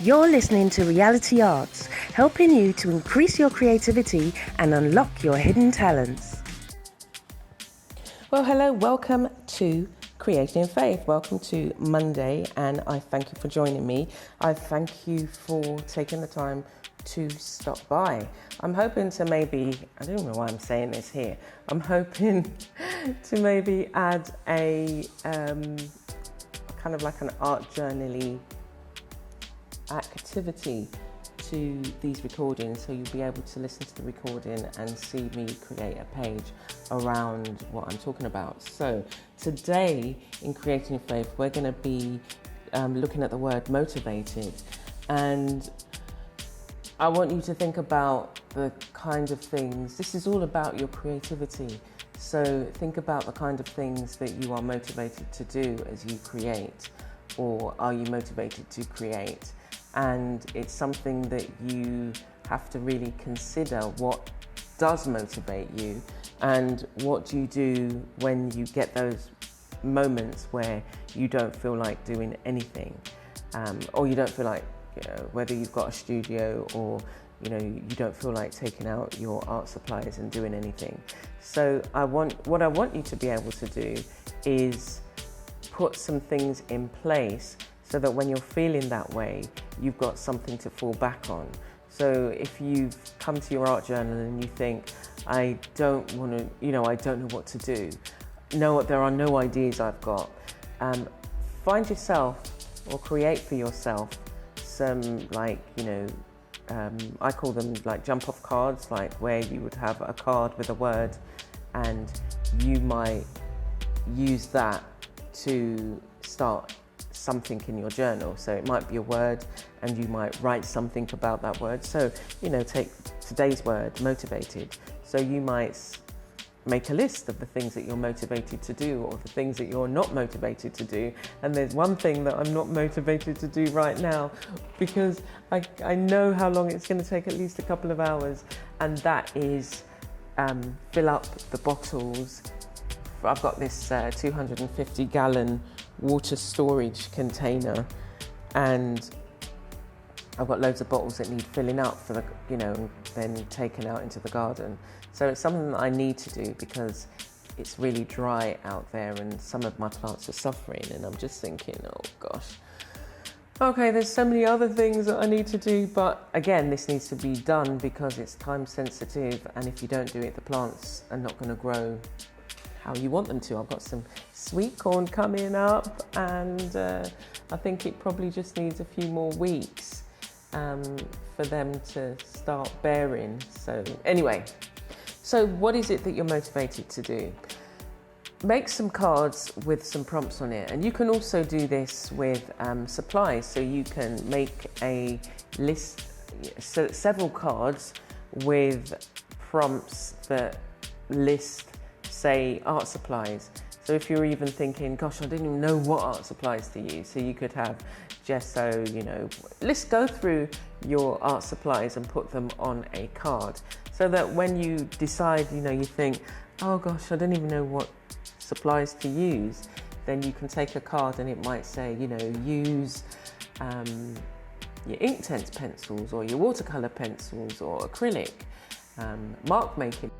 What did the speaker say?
You're listening to Realityarts, helping you to increase your creativity and unlock your hidden talents. Well, hello, welcome to Creating Faith. Welcome to Monday, and I thank you for joining me. I thank you for taking the time to stop by. I'm hoping to I don't know why I'm saying this here. I'm hoping to maybe add a kind of like an art journal-y activity to these recordings, so you'll be able to listen to the recording and see me create a page around what I'm talking about. So today in Creating Faith, we're going to be looking at the word motivated, and I want you to think about the kind of things. This is all about your creativity, so think about the kind of things that you are motivated to do as you create, or are you motivated to create? And it's something that you have to really consider. What does motivate you, and what do you do when you get those moments where you don't feel like doing anything, or you don't feel like, whether you've got a studio or you don't feel like taking out your art supplies and doing anything. So what I want you to be able to do is put some things in place so that when you're feeling that way, you've got something to fall back on. So if you've come to your art journal and you think, I don't know what to do, no, there are no ideas I've got, find yourself or create for yourself some I call them like jump off cards, like where you would have a card with a word and you might use that to start something in your journal. So it might be a word and you might write something about that word. So, take today's word, motivated. So you might make a list of the things that you're motivated to do or the things that you're not motivated to do. And there's one thing that I'm not motivated to do right now because I know how long it's going to take, at least a couple of hours, and that is fill up the bottles. I've got this 250-gallon water storage container, and I've got loads of bottles that need filling up for the, and then taken out into the garden. So it's something that I need to do because it's really dry out there and some of my plants are suffering, and I'm just thinking, oh gosh, okay, there's so many other things that I need to do, but again, this needs to be done because it's time sensitive, and if you don't do it, the plants are not going to grow how you want them to. I've got some sweet corn coming up, and I think it probably just needs a few more weeks for them to start bearing. So anyway, so what is it that you're motivated to do? Make some cards with some prompts on it, and you can also do this with supplies. So you can make a list, several cards with prompts that list, say, art supplies. So if you're even thinking, gosh, I didn't even know what art supplies to use, so you could have gesso, let's go through your art supplies and put them on a card, so that when you decide, you think, oh gosh, I don't even know what supplies to use, then you can take a card and it might say, use your Inktense pencils or your watercolor pencils or acrylic, mark making